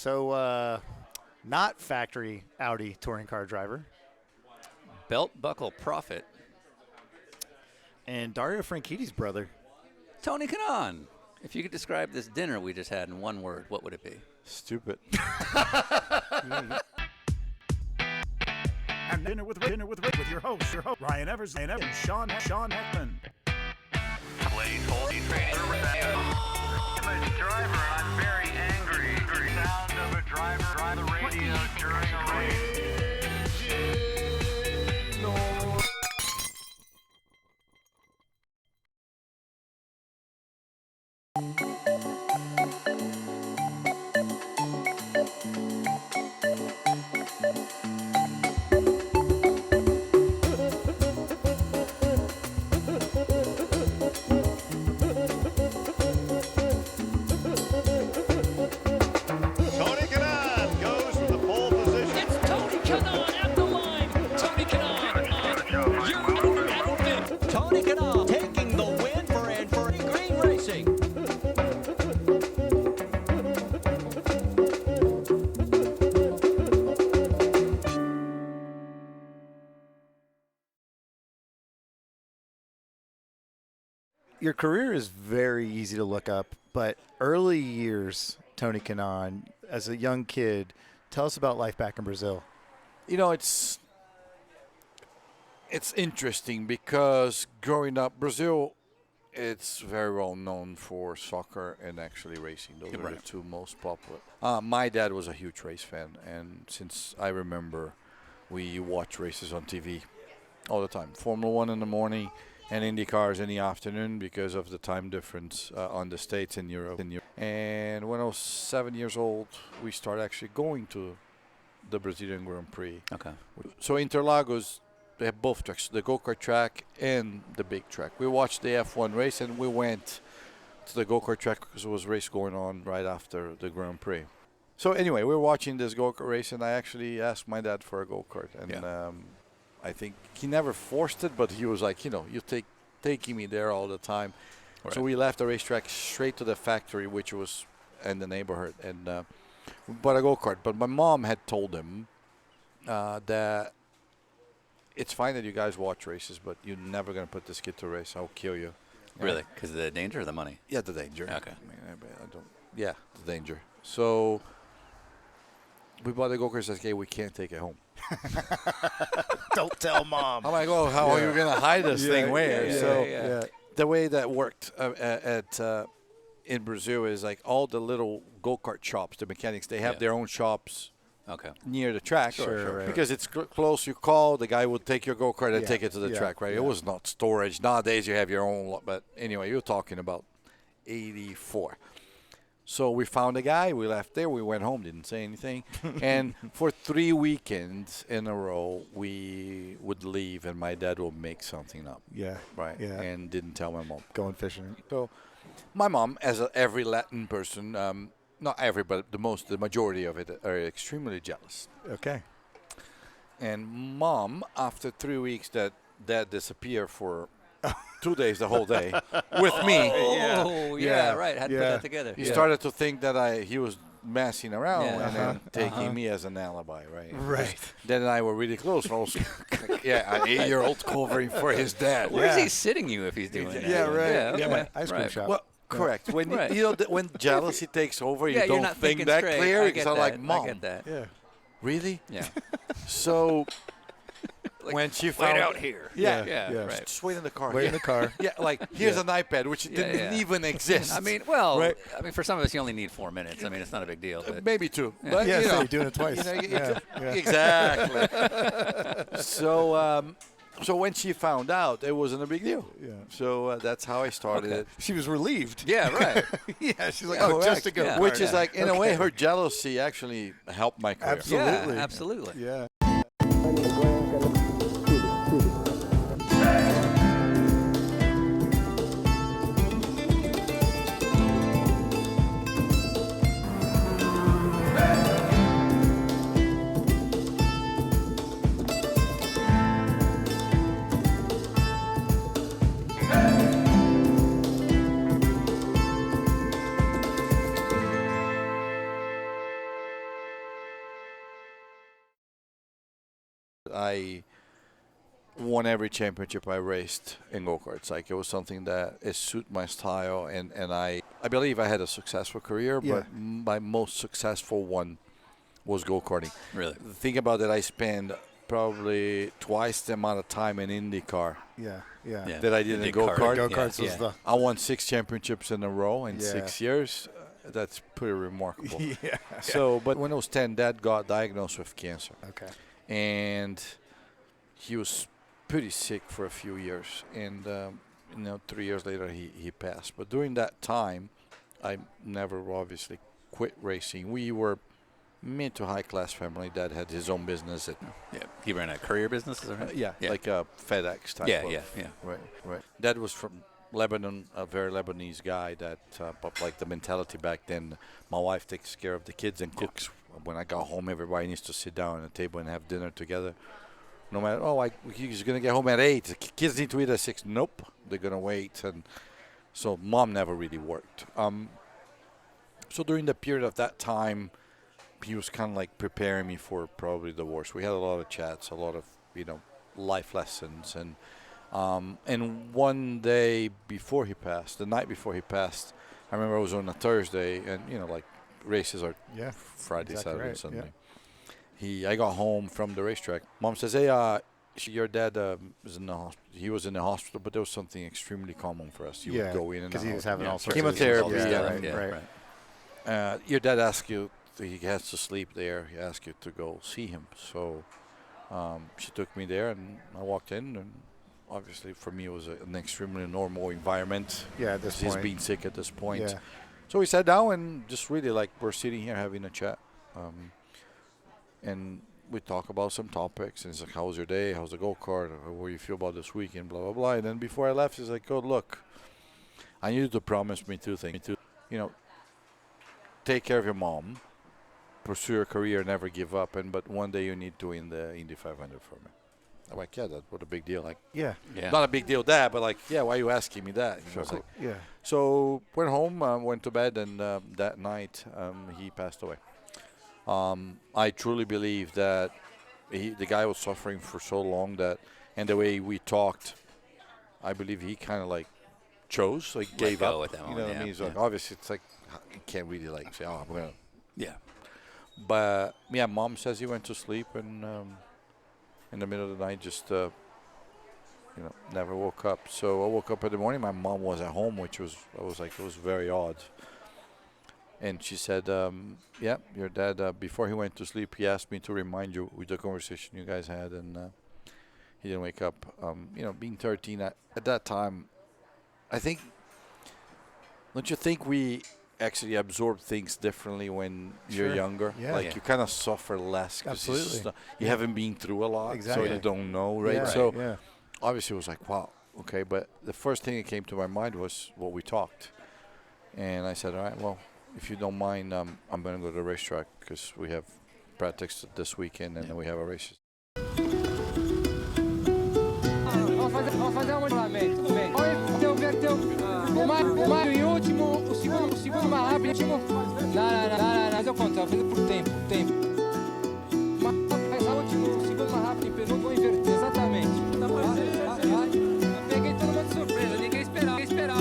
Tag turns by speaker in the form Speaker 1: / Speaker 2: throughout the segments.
Speaker 1: So, not factory Audi touring car driver.
Speaker 2: Belt buckle prophet.
Speaker 1: And Dario Franchitti's brother.
Speaker 2: Tony Kanaan. If you could describe this dinner we just had in one word, what would it be?
Speaker 3: Stupid.
Speaker 4: And dinner with your host Ryan Evers and Sean Heckman.
Speaker 5: Please hold your training. I'm a driver. I'm very angry. Sound of a driver drive the radio during a race.
Speaker 6: Tony Kanaan goes for the pole position.
Speaker 7: It's Tony Kanaan at the line. Tony Kanaan, you're outfit. Tony Kanaan taking the win for Green Racing.
Speaker 1: Your career is very easy to look up, but early years, Tony Kanaan, as a young kid, tell us about life back in Brazil.
Speaker 3: You know, it's interesting because growing up, Brazil, it's very well known for soccer and actually racing. Those are the two most popular. My dad was a huge race fan, and since I remember, we watch races on TV all the time. Formula One in the morning and IndyCars in the afternoon because of the time difference on the States and Europe. And when I was 7 years old, we started actually going to the Brazilian Grand Prix.
Speaker 2: Okay.
Speaker 3: So Interlagos, they have both tracks, the go-kart track and the big track. We watched the F1 race and we went to the go-kart track because there was a race going on right after the Grand Prix. So anyway, we were watching this go-kart race and I actually asked my dad for a go-kart. And I think he never forced it, but he was like, you taking me there all the time. Right. So we left the racetrack straight to the factory, which was in the neighborhood, and we bought a go-kart. But my mom had told him that it's fine that you guys watch races, but you're never going to put this kid to race. I'll kill you.
Speaker 2: Really? Because of the danger or the money?
Speaker 3: Yeah, the danger.
Speaker 2: Okay.
Speaker 3: I don't. Yeah, the danger. So we bought the go-kart. Says, okay, we can't take it home.
Speaker 1: Don't tell Mom.
Speaker 3: I'm like, oh, how are you going to hide this thing? Where? The way that worked in Brazil is like all the little go-kart shops, the mechanics, they have their own shops near the track.
Speaker 1: Sure.
Speaker 3: Because it's close, you call, the guy would take your go-kart and take it to the track, right? It was not storage. Nowadays you have your own, but anyway, you're talking about 84. So we found a guy, we left there, we went home, didn't say anything. And for 3 weekends in a row, we would leave and my dad would make something up.
Speaker 1: Yeah.
Speaker 3: Right.
Speaker 1: Yeah.
Speaker 3: And didn't tell my mom.
Speaker 1: Going fishing.
Speaker 3: So my mom, as every Latin person, not every, but the majority of it are extremely jealous.
Speaker 1: Okay.
Speaker 3: And Mom, after 3 weeks that Dad disappeared for 2 days, the whole day, with me.
Speaker 2: Oh, yeah, right. Had to put that together.
Speaker 3: He started to think that he was messing around and then taking me as an alibi, right?
Speaker 1: Right.
Speaker 3: Dad and I were really close. I was, an 8-year-old covering for his dad.
Speaker 2: Where's he sitting you if he's doing that?
Speaker 3: Yeah, right.
Speaker 2: Yeah, okay.
Speaker 1: Yeah, ice cream shop.
Speaker 3: Well, correct. When when jealousy takes over, you
Speaker 2: you're
Speaker 3: don't
Speaker 2: not
Speaker 3: think
Speaker 2: thinking
Speaker 3: that
Speaker 2: straight.
Speaker 3: clear.
Speaker 2: I get
Speaker 3: So
Speaker 2: that.
Speaker 3: like, Mom,
Speaker 2: I get that.
Speaker 1: Yeah.
Speaker 3: really?
Speaker 2: Yeah.
Speaker 3: So when she found
Speaker 2: Wait out here.
Speaker 1: Yeah.
Speaker 2: Right.
Speaker 3: just wait in the car.
Speaker 1: Wait in the car.
Speaker 3: Yeah, like here's an iPad, which didn't even exist.
Speaker 2: I mean, well,
Speaker 3: Right.
Speaker 2: for some of us, you only need 4 minutes. I mean, it's not a big deal. But
Speaker 3: maybe 2. But,
Speaker 1: Yeah,
Speaker 3: you
Speaker 1: so
Speaker 3: know,
Speaker 1: you're doing it twice.
Speaker 3: Exactly. So when she found out, it wasn't a big deal.
Speaker 1: Yeah.
Speaker 3: So that's how I started it.
Speaker 1: She was relieved.
Speaker 2: yeah, right.
Speaker 1: Yeah, she's like,
Speaker 3: Correct.
Speaker 1: just to go.
Speaker 2: Yeah.
Speaker 3: Which is like, in a way, her jealousy actually helped my career.
Speaker 1: Absolutely.
Speaker 2: Yeah, absolutely.
Speaker 1: Yeah.
Speaker 3: I won every championship I raced in go-karts. Like, it was something that it suit my style, and I believe I had a successful career,
Speaker 1: Yeah.
Speaker 3: but my most successful one was go-karting.
Speaker 2: Really?
Speaker 3: The thing about it, I spent probably twice the amount of time in IndyCar
Speaker 1: Yeah.
Speaker 3: that I did in go-kart.
Speaker 1: Go-karts was the
Speaker 3: I won 6 championships in a row in
Speaker 1: Yeah.
Speaker 3: 6 years. That's pretty remarkable.
Speaker 1: yeah.
Speaker 3: So, but when I was 10, Dad got diagnosed with cancer,
Speaker 1: Okay.
Speaker 3: and he was pretty sick for a few years, and 3 years later he passed. But during that time, I never obviously quit racing. We were mid to high class family. Dad had his own business at
Speaker 2: Yeah. He ran a courier business, is that right?
Speaker 3: like a FedEx type.
Speaker 2: Yeah,
Speaker 3: of,
Speaker 2: yeah.
Speaker 3: Right. Dad was from Lebanon, a very Lebanese guy. That but like the mentality back then, my wife takes care of the kids and cooks. When I got home, everybody needs to sit down at a table and have dinner together. No matter, he's gonna get home at 8. The kids need to eat at 6. Nope, they're gonna wait. And so Mom never really worked. So during the period of that time, he was kind of like preparing me for probably the worst. We had a lot of chats, a lot of life lessons, and one day before he passed, the night before he passed, I remember it was on a Thursday, and like races are Friday,
Speaker 1: exactly
Speaker 3: Saturday,
Speaker 1: right,
Speaker 3: Sunday. I got home from the racetrack. Mom says, "Hey, your dad was in the hospital. He was in the hospital, but there was something extremely common for us. You would go in and
Speaker 1: because he was having all sorts
Speaker 3: chemotherapy.
Speaker 1: of
Speaker 3: Yeah,
Speaker 1: right.
Speaker 3: Your dad asked you. He has to sleep there. He asked you to go see him. So she took me there, and I walked in, and obviously for me it was an extremely normal environment.
Speaker 1: Yeah, at this
Speaker 3: He's
Speaker 1: point.
Speaker 3: been sick at this point.
Speaker 1: Yeah.
Speaker 3: So we sat down and just really like we're sitting here having a chat. And we talk about some topics, and he's like, "How was your day? How's the go-kart? What do you feel about this weekend? Blah, blah, blah." And then before I left, he's like, "Oh, look, I need you to promise me 2 things. Take care of your mom, pursue your career, never give up, but one day you need to win the Indy 500 for me." I'm like, "Yeah, that's what a big deal. Like,
Speaker 1: Yeah.
Speaker 3: not a big deal, Dad, but like, yeah, why are you asking me that?" He was like,
Speaker 1: Yeah.
Speaker 3: so went home, went to bed, and that night he passed away. I truly believe that the guy was suffering for so long and the way we talked, I believe he kind of like chose, like gave up.
Speaker 2: With that
Speaker 3: You
Speaker 2: one,
Speaker 3: know what I
Speaker 2: yeah,
Speaker 3: mean? He's like, obviously, it's like you can't really like say, "Oh, I'm gonna."
Speaker 2: Yeah.
Speaker 3: But yeah, Mom says he went to sleep and in the middle of the night just never woke up. So I woke up in the morning. My mom was at home, which was it was very odd. And she said, "Yeah, your dad. Before he went to sleep, he asked me to remind you with the conversation you guys had, and he didn't wake up. Being 13 at that time, I think. Don't you think we actually absorb things differently when you're younger?
Speaker 1: Yeah.
Speaker 3: Like you kind of suffer less because
Speaker 1: Absolutely.
Speaker 3: you haven't been through a lot,
Speaker 1: Exactly.
Speaker 3: so you don't know, right?
Speaker 1: Yeah.
Speaker 3: So
Speaker 1: yeah.
Speaker 3: obviously it was like, wow, okay. But the first thing that came to my mind was what we talked. And I said, all right, well, if you don't mind, I'm going to go to the racetrack because we have practice this weekend and then we have a race.
Speaker 8: Vamos fazer um regulamento, tudo bem. Verteu. O Mário em último, o segundo mais rápido. Não, mas eu conto, eu fiz por tempo. Mas o último, o segundo mais rápido em penúltimo, vou inverter, exatamente. Eu peguei todo mundo de surpresa, ninguém esperava.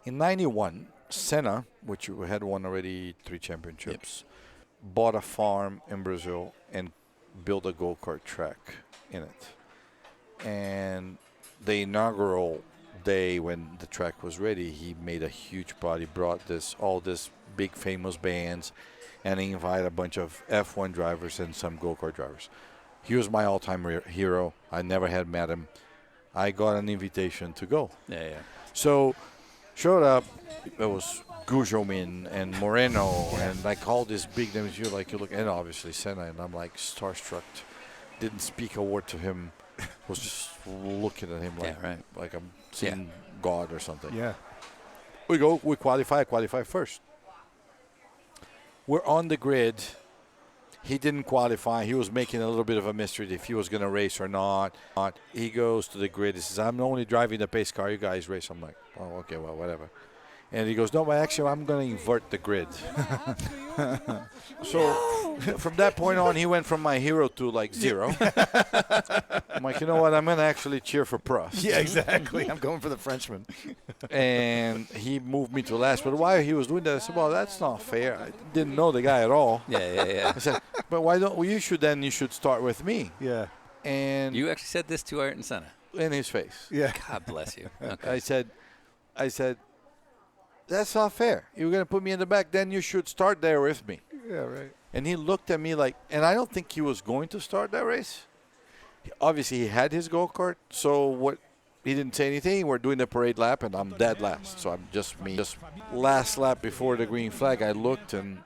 Speaker 3: In 91, Senna, which had won already 3 championships, bought a farm in Brazil and built a go-kart track in it. And the inaugural day when the track was ready, he made a huge party, brought all this big famous bands, and he invited a bunch of F1 drivers and some go-kart drivers. He was my all-time hero. I never had met him. I got an invitation to go.
Speaker 2: Yeah.
Speaker 3: So showed up, it was Gujomin and Moreno and like all these big names. You look, and obviously Senna, and I'm like starstruck. Didn't speak a word to him. Was just looking at him like I'm seeing God or something.
Speaker 1: Yeah.
Speaker 3: We go, we qualify first. We're on the grid, He didn't qualify. He was making a little bit of a mystery if he was going to race or not. He goes to the grid. He says, I'm only driving the pace car. You guys race. I'm like, oh, okay, well, whatever. And he goes, no, but actually, I'm going to invert the grid. So from that point on, he went from my hero to like 0. I'm like, you know what? I'm going to actually cheer for Prost.
Speaker 1: Yeah, exactly. I'm going for the Frenchman.
Speaker 3: And he moved me to last. But while he was doing that, I said, well, that's not fair. I didn't know the guy at all.
Speaker 2: Yeah.
Speaker 3: I said, but why don't you should start with me.
Speaker 1: Yeah.
Speaker 3: And
Speaker 2: You actually said this to Ayrton Senna.
Speaker 3: in his face.
Speaker 1: Yeah.
Speaker 2: God bless you. Okay.
Speaker 3: I said, that's not fair. You're going to put me in the back, then you should start there with me.
Speaker 1: Yeah, right.
Speaker 3: And he looked at me like, and I don't think he was going to start that race. Obviously, he had his go-kart, so he didn't say anything. We're doing the parade lap, and I'm dead last. So I'm just me. Just last lap before the green flag, I looked, and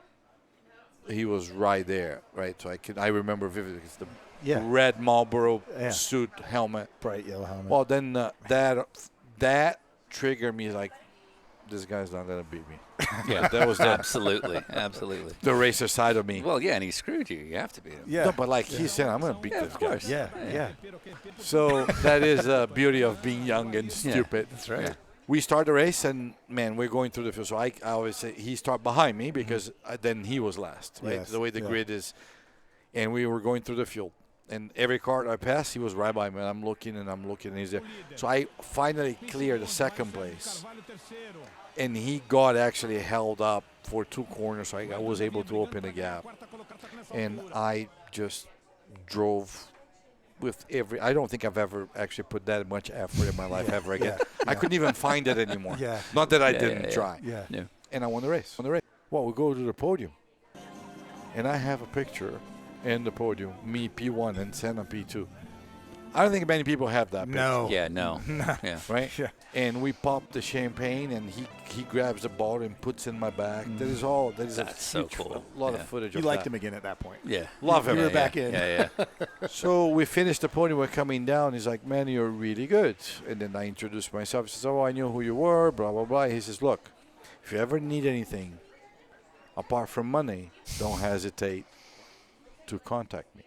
Speaker 3: he was right there, right? So I remember vividly. It's the red Marlboro suit helmet.
Speaker 1: Bright yellow helmet.
Speaker 3: Well, then that triggered me like, this guy's not going to beat me.
Speaker 2: Yeah,
Speaker 3: that was
Speaker 2: absolutely.
Speaker 3: the racer side of me.
Speaker 2: Well, yeah, and he screwed you. You have to beat him.
Speaker 1: Yeah.
Speaker 3: No, but like he said, I'm going to beat this
Speaker 2: of
Speaker 3: guy.
Speaker 2: course.
Speaker 1: Yeah.
Speaker 3: So that is the beauty of being young and stupid.
Speaker 1: That's right.
Speaker 2: Yeah.
Speaker 3: We start the race, and, man, we're going through the field. So I always say he started behind me because then he was last, right?
Speaker 1: Yes,
Speaker 3: The way the
Speaker 1: yeah.
Speaker 3: grid is. And we were going through the field. And every cart I passed, he was right by me. And I'm looking, and he's there. So I finally cleared the second place. And he got actually held up for 2 corners. So I was able to open the gap. And I just drove with I don't think I've ever actually put that much effort in my life ever again. I couldn't even find it anymore.
Speaker 1: Yeah.
Speaker 3: Not that I didn't try.
Speaker 1: Yeah.
Speaker 3: And I won the race. Well, we go to the podium. And I have a picture in the podium, me P1 and Senna P2. I don't think many people have that picture.
Speaker 1: No.
Speaker 2: Yeah, no. Yeah.
Speaker 3: Right?
Speaker 1: Yeah.
Speaker 3: And we pop the champagne, and he grabs the ball and puts in my back. That is
Speaker 2: That's so cool.
Speaker 3: a lot
Speaker 2: Yeah.
Speaker 3: of footage
Speaker 1: You
Speaker 3: of
Speaker 1: liked
Speaker 3: that.
Speaker 1: him again at that point.
Speaker 2: Yeah.
Speaker 3: Love him.
Speaker 1: You were
Speaker 3: Yeah,
Speaker 1: back in.
Speaker 2: Yeah.
Speaker 3: So we finished the podium. We're coming down. He's like, man, you're really good. And then I introduced myself. He says, oh, I knew who you were, blah, blah, blah. He says, look, if you ever need anything apart from money, don't hesitate to contact me.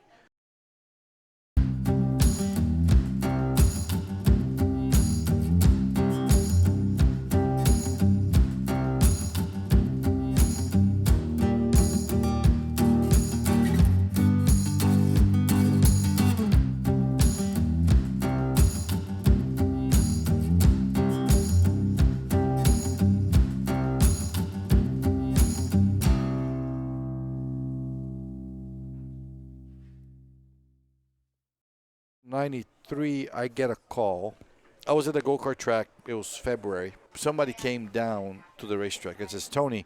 Speaker 3: '93, I get a call. I was at the go-kart track. It was February. Somebody came down to the racetrack and says, Tony,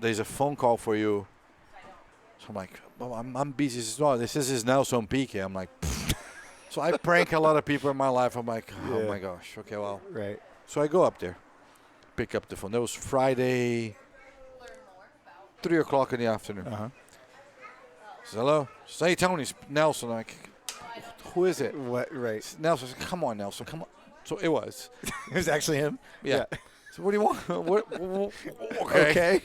Speaker 3: there's a phone call for you. So I'm like, well, I'm busy. He says, no, this is Nelson Piquet. I'm like, pfft. So I prank a lot of people in my life. I'm like, oh, my gosh. Okay, well.
Speaker 1: Right.
Speaker 3: So I go up there, pick up the phone. That was Friday, 3 o'clock in the afternoon.
Speaker 1: Uh-huh.
Speaker 3: Says, hello? Says, hey, Tony, it's Nelson. I'm like, who is it?
Speaker 1: What? Right.
Speaker 3: Nelson says, come on, Nelson, come on. So it was.
Speaker 1: It was actually him.
Speaker 3: Yeah. So what do you want?
Speaker 1: Okay.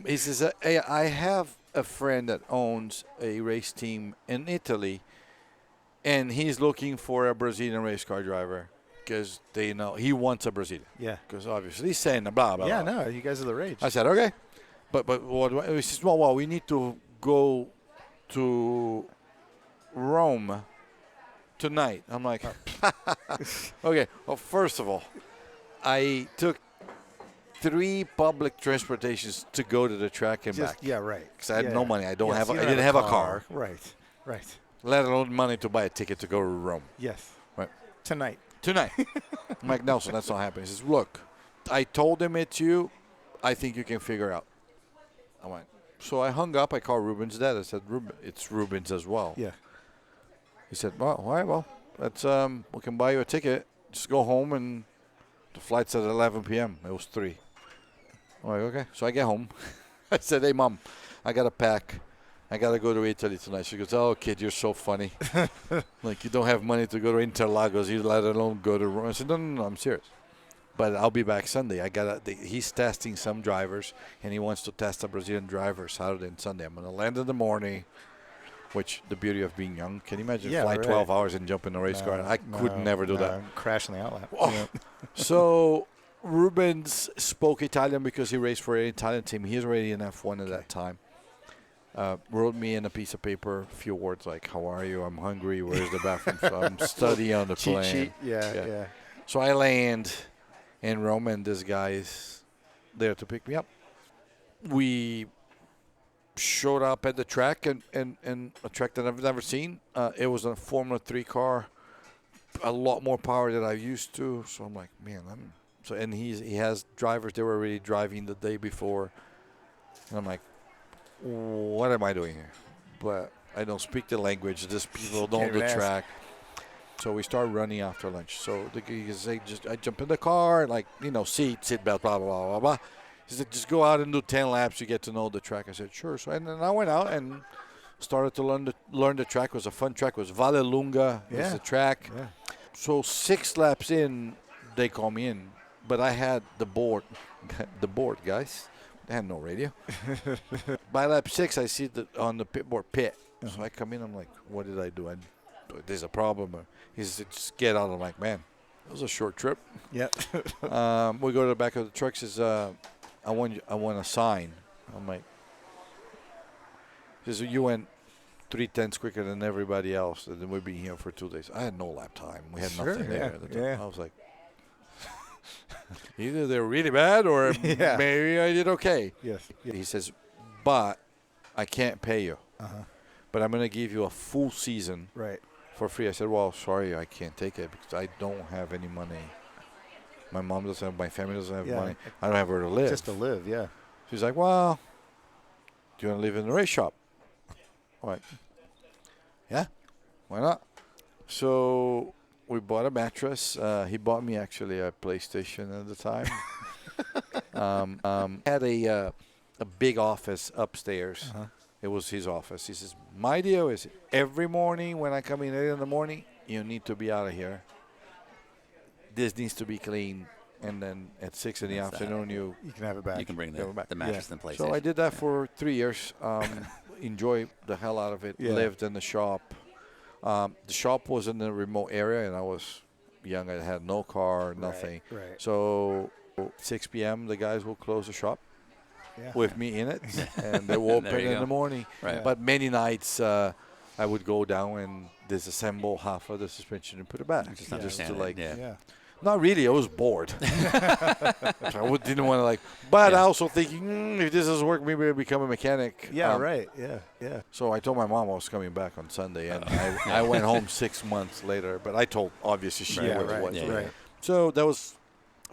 Speaker 3: He says, hey, I have a friend that owns a race team in Italy, and he's looking for a Brazilian race car driver because they know he wants a Brazilian.
Speaker 1: Yeah.
Speaker 3: Because obviously he's saying blah, blah,
Speaker 1: Yeah.
Speaker 3: blah.
Speaker 1: No, you guys are the rage.
Speaker 3: I said, okay. But what do he says, well, we need to go to Rome tonight. I'm like, okay. Well, first of all, I took 3 public transportations to go to the track and back.
Speaker 1: Yeah. Right.
Speaker 3: Because I had
Speaker 1: Yeah.
Speaker 3: no money. I
Speaker 1: Yes,
Speaker 3: didn't
Speaker 1: you
Speaker 3: have a car.
Speaker 1: Right. Right.
Speaker 3: Let alone money to buy a ticket to go to Rome.
Speaker 1: Yes.
Speaker 3: Right.
Speaker 1: Tonight.
Speaker 3: I'm like, Nelson, that's not happening. He says, look, I told him it's you. I think you can figure out. I went. So I hung up. I called Ruben's dad. I said, Ruben, it's Ruben's as well.
Speaker 1: Yeah.
Speaker 3: He said, well, all right, well, let's we can buy you a ticket. Just go home, and the flight's at 11 p.m. It was 3. I'm like, okay. So I get home. I said, hey, Mom, I got to pack. I got to go to Italy tonight. She goes, oh, kid, you're so funny. Like, you don't have money to go to Interlagos. You let alone go to Rome. I said, no, I'm serious. but I'll be back Sunday. He's testing some drivers, and he wants to test a Brazilian driver Saturday and Sunday. I'm going to land in the morning, which the beauty of being young. Can you imagine fly 12 hours and jump in a race car? I could never do that.
Speaker 1: Crash in the outlap.
Speaker 3: Oh. So Rubens spoke Italian because he raced for an Italian team. He was already in F1 at that time. Wrote me in a piece of paper a few words like, how are you? I'm hungry. Where's the bathroom? So I'm studying on the plane.
Speaker 1: Cheat. Yeah.
Speaker 3: So I land in Rome, and this guy is there to pick me up. We showed up at the track, and a track that I've never seen. It was a Formula 3 car, a lot more power than I used to. So I'm like, man, and he has drivers that were already driving the day before. And I'm like, what am I doing here? But I don't speak the language. These people don't know the track. So we start running after lunch. So the guy say, I jump in the car, like, seat belt, blah, blah, blah, blah, blah. He said, just go out and do 10 laps. You get to know the track. I said, sure. So and then I went out and started to learn the track. It was a fun track. It was Vallelunga. Yeah. Was the track. Yeah. So 6 laps in, they call me in. But I had the board, guys. I had no radio. By lap 6, I see on the pit board pit. So I come in. I'm like, what did I do? There's a problem. He said, just get out. I'm like, man, it was a short trip.
Speaker 1: Yeah.
Speaker 3: We go to the back of the truck. Says, I want a sign. I'm like, he says, you went 3/10 quicker than everybody else. And then we've been here for 2 days. I had no lap time. We had nothing there. Yeah. I was like, either they're really bad or maybe I did okay.
Speaker 1: Yes.
Speaker 3: He says, but I can't pay you. But I'm going to give you a full season for free. I said, well, sorry, I can't take it because I don't have any money. My mom doesn't have, my family doesn't have money. I don't have where to live.
Speaker 1: Just to live, yeah.
Speaker 3: She's like, well, do you want to live in the race shop? I'm like, yeah, why not? So we bought a mattress. He bought me actually a PlayStation at the time. Had a big office upstairs. It was his office. He says, my deal is every morning when I come in 8 in the morning, you need to be out of here. This needs to be clean. And then at 6 in the afternoon, you
Speaker 1: can have it back.
Speaker 2: You can bring the mattress and PlayStation.
Speaker 3: So I did that for 3 years. Enjoyed the hell out of it. Lived in the shop. The shop was in a remote area, and I was young. I had no car, nothing.
Speaker 1: Right.
Speaker 3: So 6 p.m., the guys will close the shop with me in it, and they will open in the morning.
Speaker 2: Right.
Speaker 3: But many nights I would go down and disassemble half of the suspension and put it back. Just to like, not really. I was bored. I didn't want to but I also thinking, if this doesn't work, maybe I'll become a mechanic.
Speaker 1: Yeah.
Speaker 3: So I told my mom I was coming back on Sunday, and I went home 6 months later. But I told, obviously, she knew what it was.
Speaker 1: Right.
Speaker 3: So that was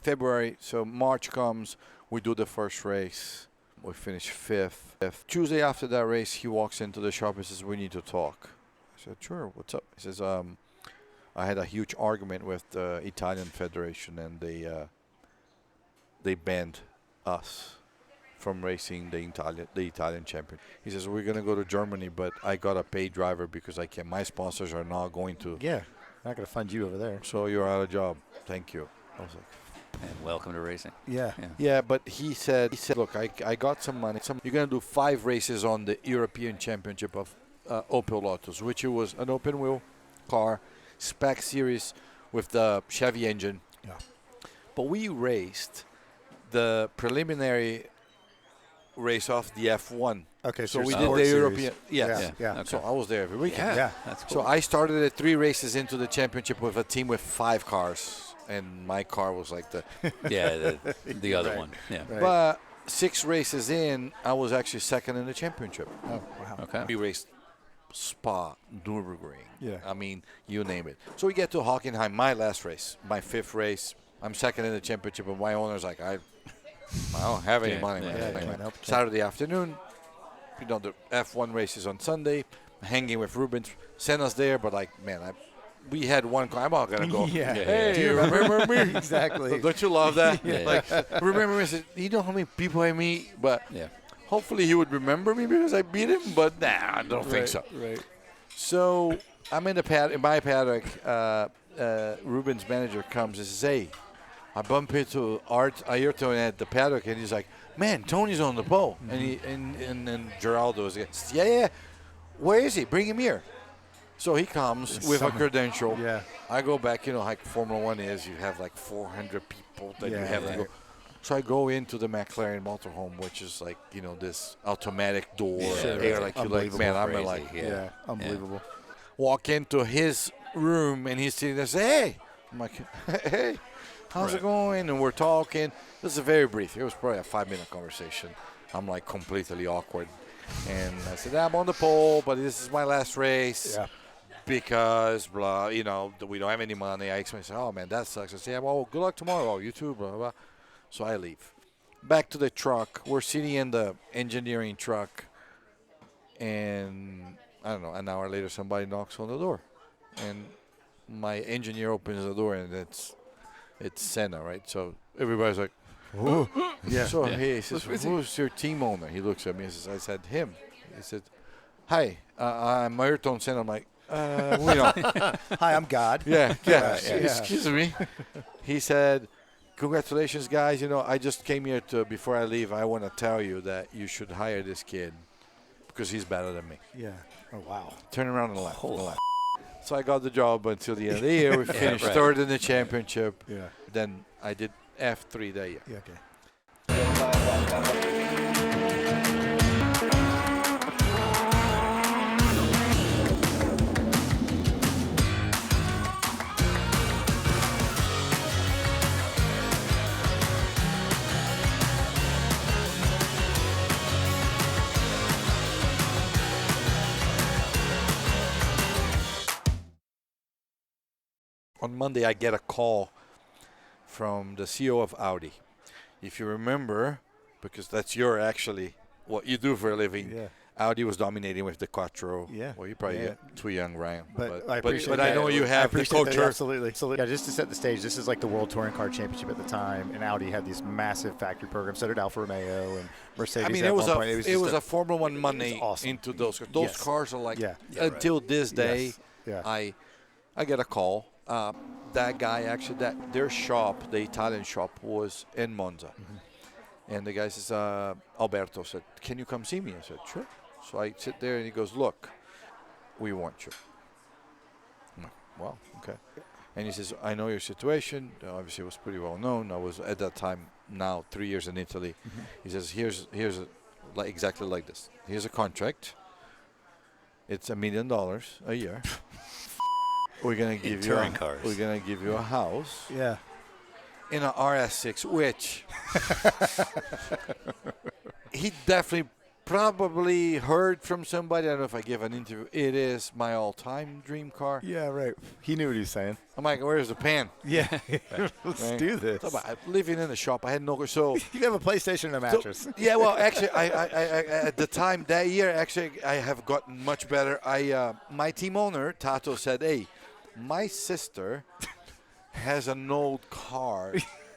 Speaker 3: February. So March comes, we do the first race. We finish 5th. Tuesday after that race, he walks into the shop and says, we need to talk. I said, sure, what's up? He says, I had a huge argument with the Italian Federation, and they banned us from racing the Italian champion. He says, we're going to go to Germany, but I got a paid driver because I can't. My sponsors are not going to.
Speaker 1: Yeah, not going to fund you over there.
Speaker 3: So you're out of job. Thank you. I was like,
Speaker 2: and welcome to racing.
Speaker 3: Yeah, but he said, look, I got some money. You're going to do 5 races on the European Championship of Opel Lotus, which was an open wheel car, spec series with the Chevy engine.
Speaker 1: Yeah.
Speaker 3: But we raced the preliminary race off the F1.
Speaker 1: Okay,
Speaker 3: so we did the European. Yes.
Speaker 1: Yeah.
Speaker 3: Okay. So I was there every weekend.
Speaker 1: Yeah.
Speaker 2: That's cool.
Speaker 3: So I started at 3 races into the championship with a team with 5 cars. And my car was like the
Speaker 2: the other one. Yeah.
Speaker 1: Right.
Speaker 3: But 6 races in, I was actually second in the championship.
Speaker 1: Oh, wow.
Speaker 2: Okay.
Speaker 3: We raced Spa, Nürburgring.
Speaker 1: Yeah.
Speaker 3: I mean, you name it. So we get to Hockenheim, my last race, my 5th race. I'm second in the championship, and my owner's like, I don't have any money. Saturday afternoon, the F1 races on Sunday, hanging with Rubens. Senna's there, but we had one car. I'm not going to go. Hey, do you remember me?
Speaker 1: Exactly.
Speaker 3: Don't you love that? Remember me? I said, you know how many people I meet? But hopefully he would remember me because I beat him. But I don't think so.
Speaker 1: Right.
Speaker 3: So I'm in my paddock. Ruben's manager comes and says, hey, I bump into Ayrton at the paddock, and he's like, "Man, Tony's on the pole." And then Geraldo is like, "Yeah, where is he? Bring him here." So he comes with a credential.
Speaker 1: Yeah.
Speaker 3: I go back, like Formula One is. You have like 400 people that you have to go. So I go into the McLaren motorhome, which is like, this automatic door. You're like, man, I'm like,
Speaker 1: unbelievable.
Speaker 3: Walk into his room, and he's sitting there and say, "Hey." I'm like, "Hey, how's it going?" And we're talking. This is very brief. It was probably a 5-minute conversation. I'm like completely awkward. And I said, "I'm on the pole, but this is my last race."
Speaker 1: Yeah.
Speaker 3: Because, blah, we don't have any money. I explained, "Oh, man, that sucks." I said, "Yeah, well, good luck tomorrow." "Oh, you too, blah, blah." So I leave. Back to the truck. We're sitting in the engineering truck. And, I don't know, an hour later, somebody knocks on the door. And my engineer opens the door, and it's Senna, right? So everybody's like, "Whoa." So he says, "Who's your team owner?" He looks at me and says, I said, "Him." He said, "Hi, I'm Ayrton Senna." I'm like, we know.
Speaker 1: Hi, I'm God.
Speaker 3: Yeah. Excuse me. He said, "Congratulations, guys. I just came here before I leave, I want to tell you that you should hire this kid because he's better than me."
Speaker 1: Yeah. Oh, wow.
Speaker 3: Turn around and left. So I got the job until the end of the year. We finished third in the championship.
Speaker 1: Yeah.
Speaker 3: Then I did F3 that year.
Speaker 1: Yeah, okay.
Speaker 3: On Monday, I get a call from the CEO of Audi. If you remember, because that's what you do for a living, Audi was dominating with the Quattro.
Speaker 1: Yeah.
Speaker 3: Well, you're probably too young, Ryan.
Speaker 1: But I appreciate
Speaker 3: but I know you have the culture.
Speaker 1: Absolutely. Yeah, just to set the stage, this is like the World Touring Car Championship at the time, and Audi had these massive factory programs. So did Alfa Romeo and Mercedes.
Speaker 3: I mean,
Speaker 1: at
Speaker 3: it was
Speaker 1: one point.
Speaker 3: it was a Formula One money
Speaker 1: awesome.
Speaker 3: into those cars. Those cars are like, until this day,
Speaker 1: Yeah.
Speaker 3: I get a call. That guy actually, their shop, the Italian shop, was in Monza. And the guy says, Alberto said, "Can you come see me?" I said, "Sure." So I sit there, and he goes, "Look, we want you." I'm like, "Well, okay." And he says, "I know your situation." Obviously, it was pretty well known. I was at that time, now 3 years in Italy. He says, here's exactly like this. Here's a contract. It's $1 million a year. We're gonna give you
Speaker 2: cars.
Speaker 3: We're gonna give you a house.
Speaker 1: Yeah.
Speaker 3: In an RS6, which he definitely probably heard from somebody. I don't know if I give an interview. It is my all-time dream car.
Speaker 1: Yeah, right. He knew what he was saying.
Speaker 3: I'm like, "Where's the pan?"
Speaker 1: Yeah. Let's do this.
Speaker 3: So, living in the shop, I had no. So
Speaker 1: You have a PlayStation and a mattress.
Speaker 3: yeah, well, actually, I at the time that year, actually, I have gotten much better. My team owner Tato said, "Hey, my sister has an old car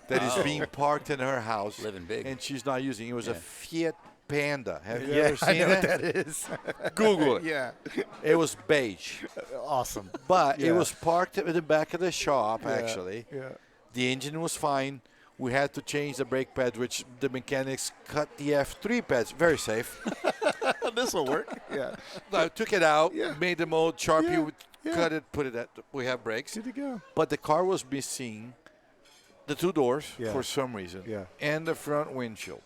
Speaker 3: that is being parked in her house,
Speaker 2: Living big.
Speaker 3: and she's not using it. It was a Fiat Panda. Have you
Speaker 1: Yeah,
Speaker 3: ever seen
Speaker 1: I know
Speaker 3: it?
Speaker 1: what that is.
Speaker 3: Google it.
Speaker 1: Yeah.
Speaker 3: It was beige,
Speaker 1: Awesome.
Speaker 3: but
Speaker 1: Yeah.
Speaker 3: it was parked at the back of the shop. Actually,
Speaker 1: Yeah.
Speaker 3: the engine was fine. We had to change the brake pad, which the mechanics cut the F3 pads. Very safe.
Speaker 1: This will work. Yeah.
Speaker 3: I took it out,
Speaker 1: Yeah.
Speaker 3: made the mold, Sharpie,
Speaker 1: Yeah.
Speaker 3: cut it, put it at. We have brakes.
Speaker 1: Good to go.
Speaker 3: But the car was missing the two doors
Speaker 1: Yeah.
Speaker 3: for some reason,
Speaker 1: Yeah.
Speaker 3: and the front windshield.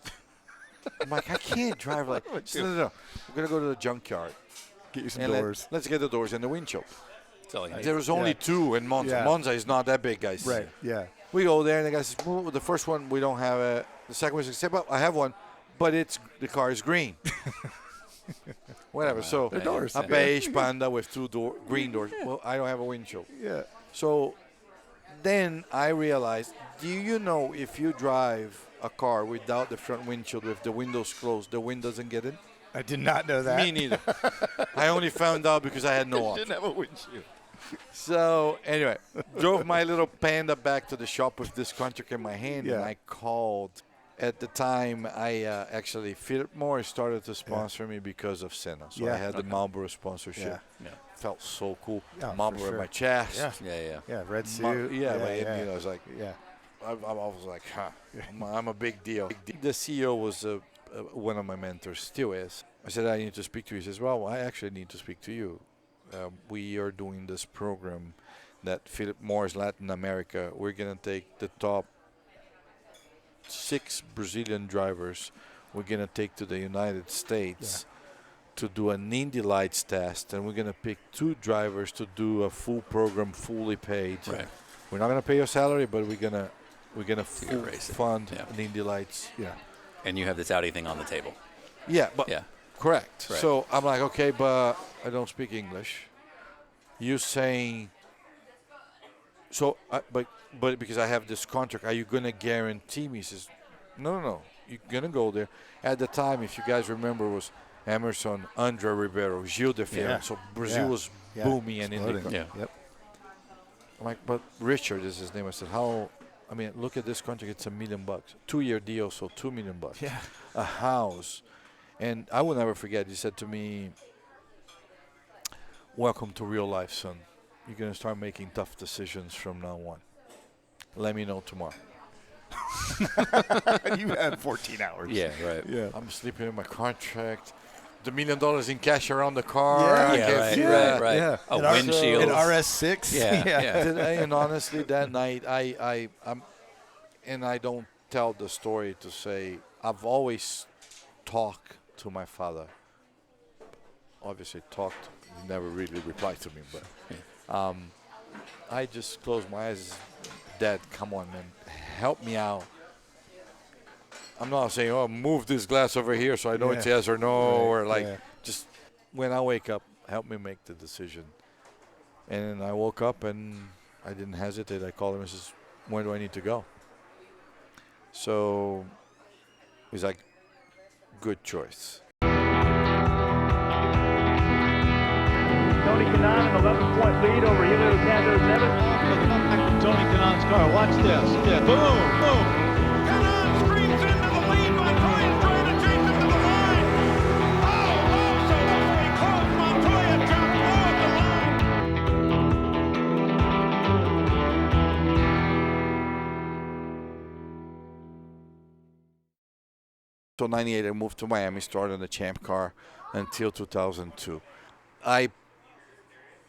Speaker 3: I'm like, I can't drive like. No. We're gonna go to the junkyard.
Speaker 1: Get you some
Speaker 3: and
Speaker 1: doors.
Speaker 3: Let's get the doors and the windshield.
Speaker 2: That's all you need.
Speaker 3: There was only two in Monza.
Speaker 1: Yeah.
Speaker 3: Monza is not that big, guys.
Speaker 1: Right. Yeah.
Speaker 3: We go there, and the guy says, "Well, the first one we don't have a. The second one says, "Well, I have one, but the car is green." Whatever. So
Speaker 1: The doors.
Speaker 3: a beige Panda with green doors. Well, I don't have a windshield.
Speaker 1: Yeah.
Speaker 3: So then I realized, do you know if you drive a car without the front windshield with the windows closed, the wind doesn't get in?
Speaker 1: I did not know that.
Speaker 3: Me neither. I only found out because I had no option.
Speaker 1: Didn't have a windshield.
Speaker 3: So anyway, drove my little Panda back to the shop with this contract in my hand, and
Speaker 1: Yeah.
Speaker 3: I called. At the time, I actually Philip Morris started to sponsor me because of Senna. So I
Speaker 1: Yeah.
Speaker 3: had the Marlboro sponsorship.
Speaker 1: Yeah.
Speaker 3: Felt so cool.
Speaker 1: Yeah, for
Speaker 3: Marlboro
Speaker 1: sure.
Speaker 3: in my chest.
Speaker 1: Yeah.
Speaker 2: Yeah.
Speaker 1: Yeah. Red suit.
Speaker 3: My
Speaker 1: yeah.
Speaker 3: I was like,
Speaker 1: Yeah.
Speaker 3: I was like, huh, I'm a big deal. The CEO was one of my mentors, still is. I said, I need to speak to you. He says, well, I actually need to speak to you. We are doing this program that Philip Morris Latin America. We're going to take the top 6 Brazilian drivers. We're going to take to the United States to do an Indy Lights test, and we're going to pick 2 drivers to do a full program, fully paid.
Speaker 2: Right.
Speaker 3: We're not going to pay your salary, but we're gonna full
Speaker 2: racing.
Speaker 3: fund
Speaker 2: Yeah.
Speaker 3: an Indy Lights.
Speaker 1: Yeah.
Speaker 2: And you have this Audi thing on the table.
Speaker 3: Yeah, but
Speaker 2: Yeah.
Speaker 3: correct.
Speaker 2: Right.
Speaker 3: So I'm like, okay, but I don't speak English. You saying so? But because I have this contract, are you gonna guarantee me? He says, no. You're gonna go there. At the time, if you guys remember, was Emerson, Andre Ribeiro, Gil de Ferran.
Speaker 1: Yeah.
Speaker 3: So Brazil was booming and
Speaker 1: Exploding.
Speaker 3: IndyCar.
Speaker 2: Yeah.
Speaker 1: Yep.
Speaker 3: I'm like, but Richard is his name. I said, how? I mean, look at this contract. It's $1 million, 2-year deal, so $2 million.
Speaker 1: Yeah.
Speaker 3: A house, and I will never forget. He said to me, "Welcome to real life, son. You're gonna start making tough decisions from now on. Let me know tomorrow."
Speaker 1: You had 14 hours.
Speaker 2: Yeah, right.
Speaker 1: Yeah.
Speaker 3: I'm sleeping in my contract. The $1 million in cash around the car.
Speaker 1: Yeah.
Speaker 3: I
Speaker 2: Yeah,
Speaker 3: can't
Speaker 2: right,
Speaker 3: feel
Speaker 2: right,
Speaker 3: that.
Speaker 2: right.
Speaker 1: Yeah.
Speaker 2: A
Speaker 1: An R-
Speaker 2: windshield.
Speaker 1: An RS6.
Speaker 2: Yeah.
Speaker 3: And honestly, that night, I don't tell the story to say I've always talked to my father. Obviously, talked. He never really replied to me, but I just closed my eyes. Dad, come on, man, help me out. I'm not saying, oh, move this glass over here so I know it's yes or no, or like, just when I wake up, help me make the decision. And I woke up and I didn't hesitate. I called him and says, where do I need to go? So he's like, good choice.
Speaker 5: Tony Kanaan, an 11-point lead over Helio Cantos Evans.
Speaker 9: Tony Kanaan's car. Watch this. Yeah. Boom, boom.
Speaker 4: Kanaan screams into the lead. Montoya's trying to chase him to the line. Oh, so very close. Montoya dropped low at the line.
Speaker 3: So 98, I moved to Miami, started the Champ car until 2002. I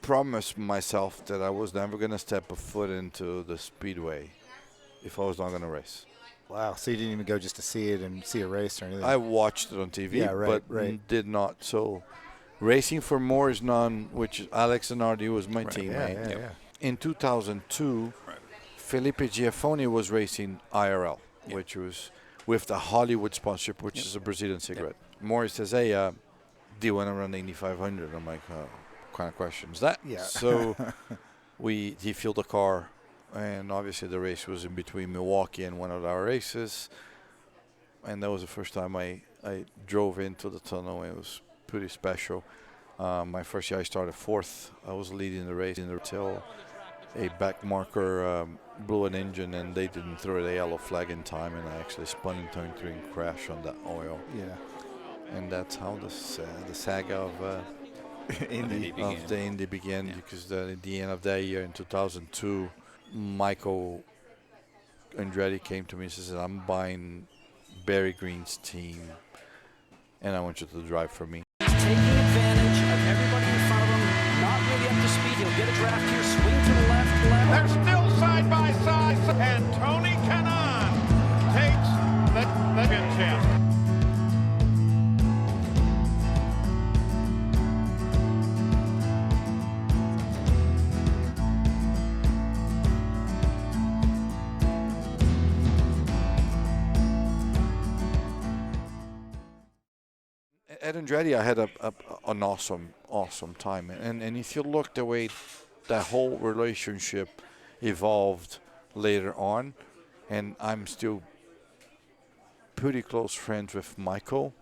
Speaker 3: promised myself that I was never going to step a foot into the speedway if I was not going to race.
Speaker 1: Wow. So you didn't even go just to see it and see a race or anything?
Speaker 3: I watched it on TV,
Speaker 1: Yeah, right,
Speaker 3: but
Speaker 1: right.
Speaker 3: did not. So racing for Morris Nunn, which Alex Zanardi was my teammate.
Speaker 1: Yeah.
Speaker 3: In 2002, Felipe Giafone was racing IRL, which was with the Hollywood sponsorship, which is a Brazilian cigarette. Morris says, hey, do you want to run the Indy 500? I'm like, what kind of question is that?
Speaker 1: Yeah.
Speaker 3: So he filled the car, and obviously the race was in between Milwaukee and one of our races. And that was the first time I drove into the tunnel. It was pretty special. My first year I started 4th. I was leading the race until a back marker blew an engine, and they didn't throw the yellow flag in time, and I actually spun into and crashed on that oil.
Speaker 1: Yeah.
Speaker 3: And that's how the saga of
Speaker 1: Indy.
Speaker 3: the Indy began, because at the end of that year in 2002, Michael Andretti came to me and says, I'm buying Barry Green's team, and I want you to drive for me.
Speaker 7: Taking advantage of everybody in front of him, not really up to speed. He'll get a draft here, swing to the left.
Speaker 4: They're still side by side, and Tony Kanaan takes the champ.
Speaker 3: At Andretti, I had an awesome time, and if you look the way that whole relationship evolved later on, and I'm still pretty close friends with Michael,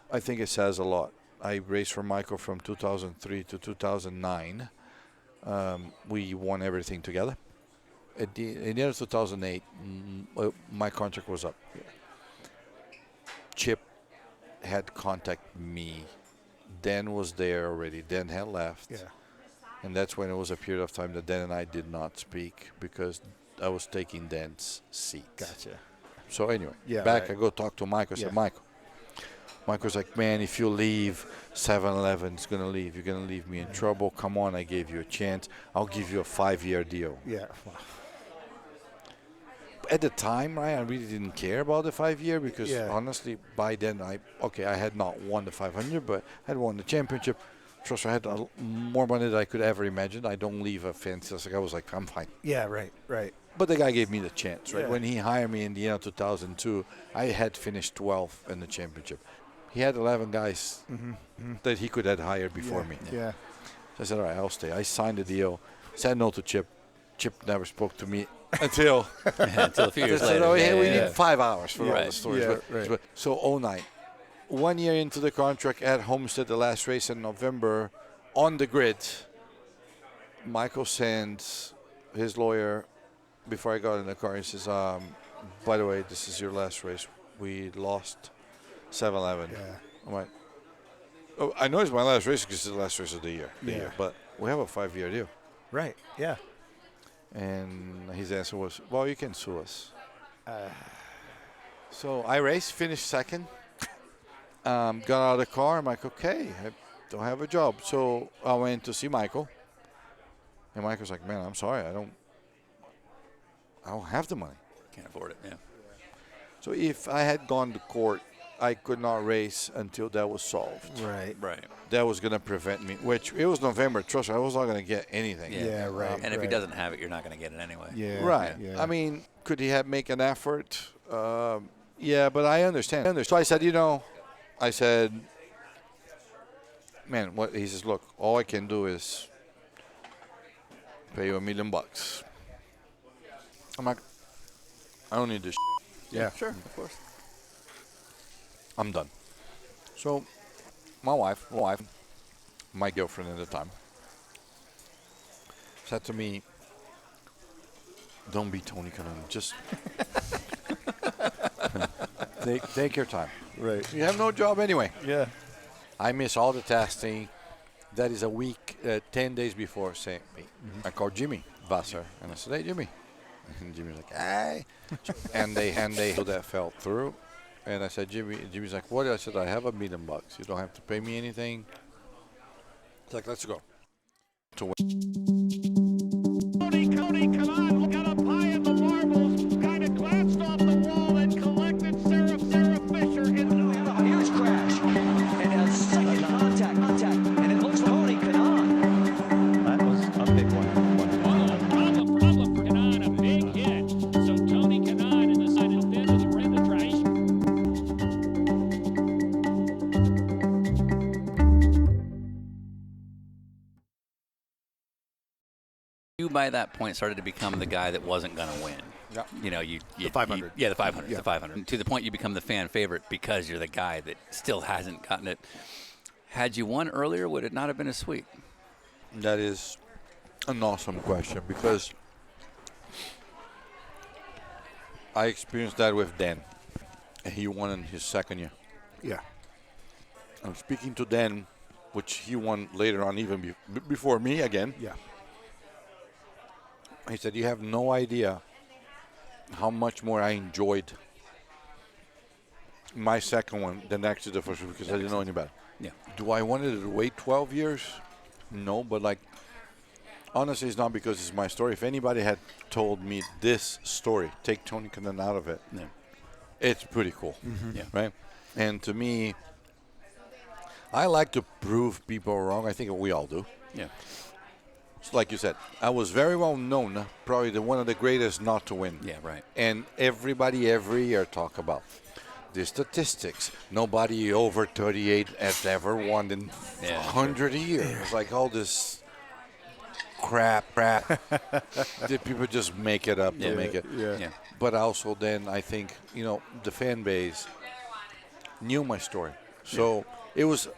Speaker 3: I think it says a lot. I raced for Michael from 2003 to 2009. We won everything together. At the end of 2008, my contract was up. Chip had contacted me. Dan was there already. Dan had left.
Speaker 1: Yeah.
Speaker 3: And that's when it was a period of time that Dan and I did not speak, because was taking Dan's seat.
Speaker 1: Gotcha.
Speaker 3: So anyway,
Speaker 1: Yeah,
Speaker 3: back
Speaker 1: right.
Speaker 3: I go talk to Michael. I said,
Speaker 1: Yeah.
Speaker 3: Michael's like, man, if you leave, 7-Eleven's gonna leave. You're gonna leave me in trouble. Come on, I gave you a chance. I'll give you a 5-year deal.
Speaker 1: Yeah.
Speaker 3: At the time, right, I really didn't care about the 5-year because
Speaker 1: Yeah.
Speaker 3: honestly, by then, I had not won the 500, but I had won the championship. Trust me, I had more money than I could ever imagine. I don't leave a fancy. I was like, I'm fine.
Speaker 1: Yeah. Right.
Speaker 3: But the guy gave me the chance, right?
Speaker 1: Yeah.
Speaker 3: When he hired me in the year 2002, I had finished 12th in the championship. He had 11 guys that he could have hired before me.
Speaker 1: Yeah.
Speaker 3: So I said, all right, I'll stay. I signed the deal, said no to Chip. Chip never spoke to me until
Speaker 2: Until a few years
Speaker 3: they said,
Speaker 2: later.
Speaker 3: oh, yeah, we
Speaker 2: yeah.
Speaker 3: need 5 hours for all
Speaker 2: Right.
Speaker 3: the stories.
Speaker 1: Yeah,
Speaker 3: But-
Speaker 1: right.
Speaker 3: but- so 09. 1 year into the contract at Homestead, the last race in November, on the grid, Michael sends his lawyer, before I got in the car, he says, by the way, this is your last race. We lost 7-11.
Speaker 1: Yeah.
Speaker 3: I'm like, oh, I know it's my last race because it's the last race of the year.
Speaker 1: Yeah.
Speaker 3: But we have a 5-year deal.
Speaker 1: Right. Yeah.
Speaker 3: And his answer was, well, you can sue us. So I raced, finished second, got out of the car. I'm like, okay, I don't have a job. So I went to see Michael. And Michael's like, man, I'm sorry. I don't have the money.
Speaker 2: Can't afford it, yeah.
Speaker 3: So if I had gone to court, I could not race until that was solved.
Speaker 1: Right.
Speaker 2: Right.
Speaker 3: That was going to prevent me, which it was November. Trust me, I was not going to get anything.
Speaker 1: Yeah, right.
Speaker 2: And if he
Speaker 1: right.
Speaker 2: doesn't have it, you're not going to get it anyway.
Speaker 1: Yeah.
Speaker 3: Right.
Speaker 1: Yeah.
Speaker 3: I mean, could he have make an effort? Yeah, but I understand. So I said, man, what? He says, look, all I can do is pay you $1 million. I'm like, I don't need this.
Speaker 1: Yeah.
Speaker 2: Sure, of course.
Speaker 3: I'm done. So my wife, my girlfriend at the time, said to me, don't be Tony Kanaan. Just take your time.
Speaker 1: Right.
Speaker 3: You have no job anyway.
Speaker 1: Yeah.
Speaker 3: I miss all the testing. That is a week, 10 days before St. Pete. I called Jimmy Vassar and I said, hey, Jimmy. And Jimmy's like, hey. and they so that fell through. And I said, Jimmy's like, what? I said, I have $1 million. You don't have to pay me anything. It's like, let's go.
Speaker 4: Tony Kanaan got up high in the marbles, kind of glanced off the wall and collected Sarah Fisher in the
Speaker 7: Huge crash. And a second contact. And it looks like Tony Kanaan.
Speaker 9: That was a big one.
Speaker 10: Problem for Kanaan, a big hit. So Tony Kanaan in the side of the trash.
Speaker 2: You, by that point, started to become the guy that wasn't going to win.
Speaker 3: Yeah.
Speaker 2: You know, you
Speaker 1: The 500.
Speaker 2: yeah, the 500.
Speaker 1: Yeah.
Speaker 2: The 500. To the point you become the fan favorite because you're the guy that still hasn't gotten it. Had you won earlier, would it not have been as sweet?
Speaker 3: That is an awesome question because I experienced that with Dan. And he won in his second year.
Speaker 1: Yeah.
Speaker 3: I'm speaking to Dan, which he won later on, even before me again.
Speaker 1: Yeah.
Speaker 3: He said, you have no idea how much more I enjoyed my second one than actually the first one because I didn't know any better.
Speaker 2: Yeah.
Speaker 3: Do I wanted to wait 12 years? No, but like, honestly, it's not because it's my story. If anybody had told me this story, take Tony Kanaan out of it,
Speaker 2: Yeah.
Speaker 3: it's pretty cool.
Speaker 2: Yeah.
Speaker 3: Right? And to me, I like to prove people wrong. I think we all do.
Speaker 2: Yeah.
Speaker 3: So like you said, I was very well known, probably one of the greatest not to win.
Speaker 2: Yeah, right.
Speaker 3: And everybody every year talk about the statistics. Nobody over 38 has ever won in 100 years. It's like all this crap that people just make it up to make it.
Speaker 1: Yeah.
Speaker 3: But also then I think, the fan base knew my story. So it was,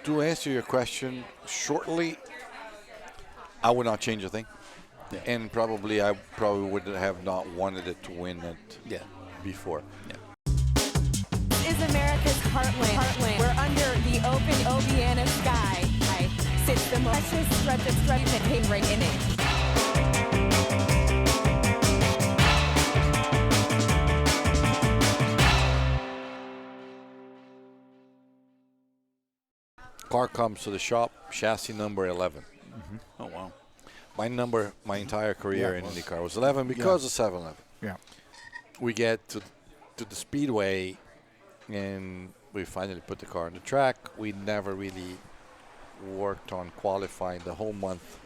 Speaker 3: to answer your question shortly, I would not change a thing.
Speaker 2: Yeah.
Speaker 3: And I probably would have not wanted it to win it before.
Speaker 2: Yeah.
Speaker 11: This is America's heartland. We're under the open Oceana sky. Sits the precious stretch of pain right in it.
Speaker 3: car comes to the shop, chassis number 11.
Speaker 2: Oh, wow.
Speaker 3: My entire career
Speaker 1: Yeah,
Speaker 3: in
Speaker 1: it was.
Speaker 3: IndyCar was 11 because of 711.
Speaker 1: Yeah.
Speaker 3: We get to the speedway, and we finally put the car on the track. We never really worked on qualifying the whole month.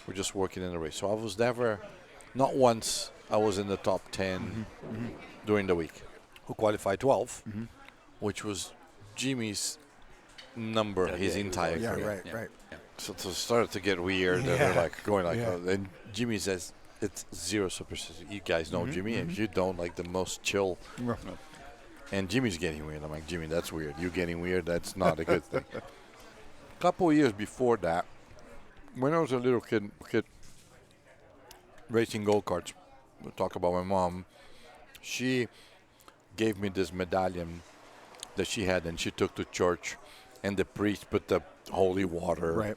Speaker 3: We're just working in the race. So I was never, not once, I was in the top 10 during the week. Who qualified 12, which was Jimmy's number his entire
Speaker 1: Yeah,
Speaker 3: career.
Speaker 1: right.
Speaker 3: So it started to get weird. And they're like going like,
Speaker 1: Yeah.
Speaker 3: and Jimmy says it's zero superstition. You guys know Jimmy. If you don't, like the most chill.
Speaker 1: Yeah.
Speaker 3: And Jimmy's getting weird. I'm like, Jimmy, that's weird. You getting weird? That's not a good thing. A couple of years before that, when I was a little kid racing go-karts, we'll talk about my mom. She gave me this medallion that she had, and she took to church, and the priest put the holy water.
Speaker 1: Right.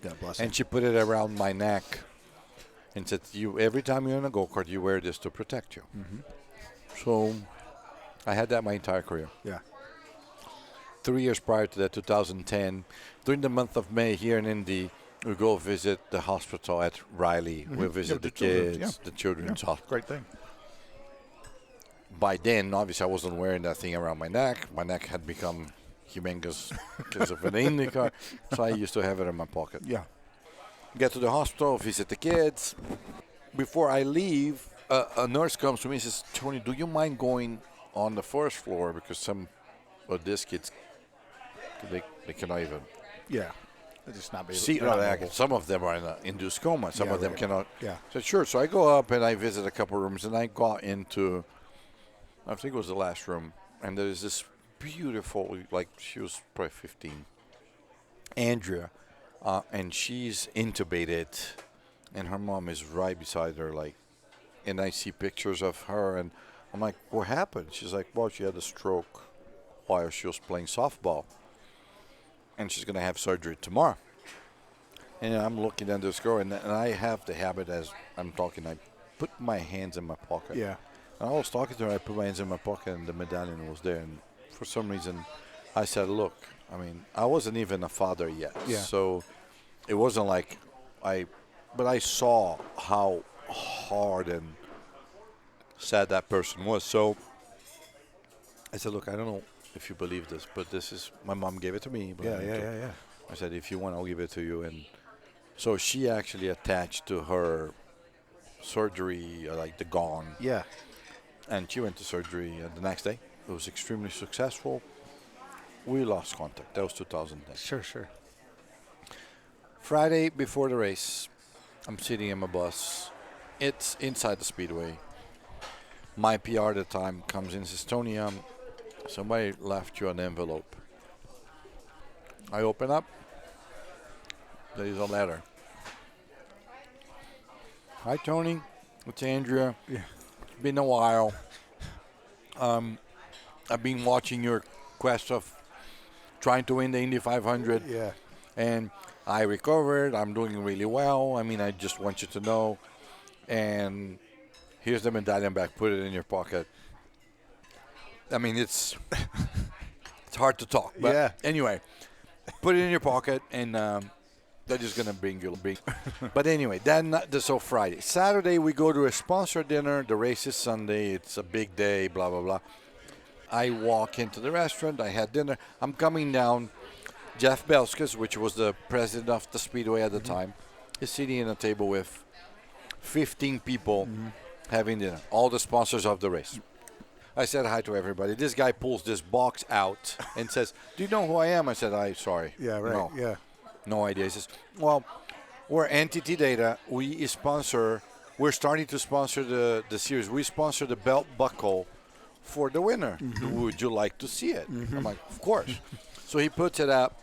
Speaker 1: God bless him.
Speaker 3: And she put it around my neck and said, "You every time you're in a go-kart, you wear this to protect you." So I had that my entire career.
Speaker 1: Yeah.
Speaker 3: 3 years prior to that, 2010, during the month of May here in Indy, we go visit the hospital at Riley. We visit
Speaker 1: Yeah,
Speaker 3: the
Speaker 1: the children's,
Speaker 3: kids,
Speaker 1: yeah.
Speaker 3: the children's hospital.
Speaker 1: Great thing.
Speaker 3: By then, obviously, I wasn't wearing that thing around my neck. My neck had become humongous because of an IndyCar, so I used to have it in my pocket.
Speaker 1: Yeah.
Speaker 3: Get to the hospital, visit the kids. Before I leave, a nurse comes to me and says, "Tony, do you mind going on the first floor because some of these kids, they cannot even
Speaker 1: Yeah. They just not be
Speaker 3: see
Speaker 1: they're not
Speaker 3: or
Speaker 1: mobile.
Speaker 3: act. Some of them are in an induced coma. Some
Speaker 1: Yeah,
Speaker 3: of them
Speaker 1: right.
Speaker 3: cannot."
Speaker 1: Yeah.
Speaker 3: I said, "Sure." So I go up and I visit a couple rooms, and I got into, I think it was the last room, and there is this beautiful, like she was probably 15, Andrea, and she's intubated, and her mom is right beside her, like, and I see pictures of her, and I'm like, "What happened?" She's like, "Well, she had a stroke while she was playing softball, and she's gonna have surgery tomorrow." And I'm looking at this girl, and I have the habit as I'm talking, I put my hands in my pocket.
Speaker 1: Yeah.
Speaker 3: And I was talking to her, I put my hands in my pocket, and the medallion was there. And for some reason, I said, "Look, I mean, I wasn't even a father yet."
Speaker 1: Yeah.
Speaker 3: So it wasn't like but I saw how hard and sad that person was. So I said, "Look, I don't know if you believe this, but this is, my mom gave it to me." But
Speaker 1: Yeah.
Speaker 3: I said, "If you want, I'll give it to you." And so she actually attached to her surgery, like the gone.
Speaker 1: Yeah.
Speaker 3: And she went to surgery the next day. It was extremely successful. We lost contact. That was 2010.
Speaker 1: Sure.
Speaker 3: Friday before the race, I'm sitting in my bus. It's inside the speedway. My PR at the time comes in and says, "Tony, somebody left you an envelope." I open up. There is a letter. "Hi, Tony. It's Andrea.
Speaker 1: Yeah.
Speaker 3: It's been a while. I've been watching your quest of trying to win the Indy 500.
Speaker 1: Yeah.
Speaker 3: And I recovered. I'm doing really well. I mean, I just want you to know. And here's the medallion back. Put it in your pocket." I mean, it's hard to talk. But
Speaker 1: Yeah.
Speaker 3: anyway, put it in your pocket, and they're just going to bring you. But anyway, so Friday. Saturday, we go to a sponsor dinner. The race is Sunday. It's a big day, blah, blah, blah. I walk into the restaurant. I had dinner. I'm coming down. Jeff Belskis, which was the president of the Speedway at the time, is sitting at a table with 15 people having dinner, all the sponsors of the race. I said hi to everybody. This guy pulls this box out and says, "Do you know who I am?" I said, sorry.
Speaker 1: Yeah, right.
Speaker 3: No,
Speaker 1: Yeah.
Speaker 3: no idea. He says, "Well, we're Entity Data. We're starting to sponsor the series. We sponsor the belt buckle for the winner. Would you like to see it?" I'm like, "Of course." So he puts it up.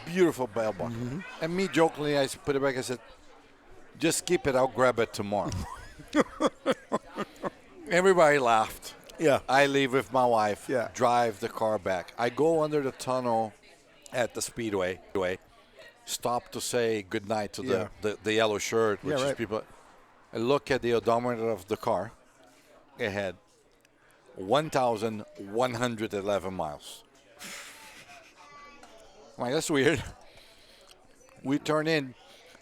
Speaker 3: Beautiful belt buckle. And me jokingly, I put it back. I said, "Just keep it. I'll grab it tomorrow." Everybody laughed.
Speaker 1: Yeah.
Speaker 3: I leave with my wife.
Speaker 1: Yeah.
Speaker 3: Drive the car back. I go under the tunnel at the speedway. Stop to say goodnight to the yellow shirt, which
Speaker 1: Yeah,
Speaker 3: is
Speaker 1: right.
Speaker 3: people. I look at the odometer of the car. It had 1,111 miles. I'm like, that's weird. We turn in.